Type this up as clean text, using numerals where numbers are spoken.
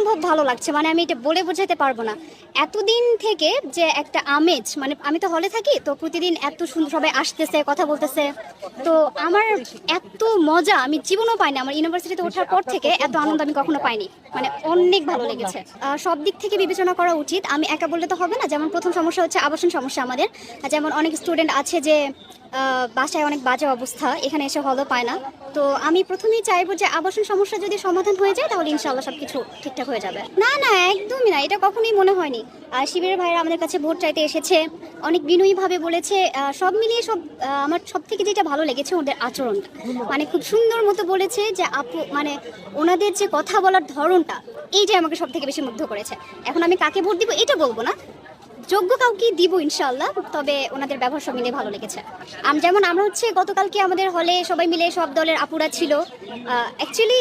অসম্ভব ভালো লাগছে, মানে আমি এটা বলে বোঝাতে পারবো না। এতদিন থেকে যে একটা আমেজ, মানে আমি তো হলে থাকি, তো প্রতিদিন এত সুন্দর সবাই আসতেছে, কথা বলতেছে, তো আমার এত মজা আমি জীবনও পাইনি। আমার ইউনিভার্সিটিতে ওঠার পর থেকে এত আনন্দ আমি কখনো পাইনি, মানে অনেক ভালো লেগেছে। সব দিক থেকে বিবেচনা করা উচিত, আমি একা বললে তো হবে না। যেমন প্রথম সমস্যা হচ্ছে আবাসন সমস্যা আমাদের। যেমন অনেক স্টুডেন্ট আছে যে বাসায় অনেক বাজে অবস্থা, এখানে এসে হলও পায় না। তো আমি প্রথমেই চাইবো যে আবাসন সমস্যা যদি সমাধান হয়ে যায় তাহলে ইনশাআল্লাহ সবকিছু ঠিকঠাক হয়ে যাবে। না না, একদমই না, এটা কখনোই মনে হয়নি। শিবিরের ভাইরা আমাদের কাছে ভোট চাইতে এসেছে, অনেক বিনয়ীভাবে বলেছে। সব মিলিয়ে আমার সব থেকে যেটা ভালো লেগেছে ওদের আচরণটা, মানে খুব সুন্দর মতো বলেছে যে আপু, মানে ওনাদের যে কথা বলার ধরনটা, এইটাই আমাকে সব থেকে বেশি মুগ্ধ করেছে। এখন আমি কাকে ভোট দিব এটা বলবো না, যোগ্য কাউকে দিব ইনশাআল্লাহ, তবে ওনাদের ব্যবহার সব মিলে ভালো লেগেছে। যেমন আমরা হচ্ছে গতকালকে আমাদের হলে সবাই মিলে সব দলের আপুরা ছিল। অ্যাকচুয়ালি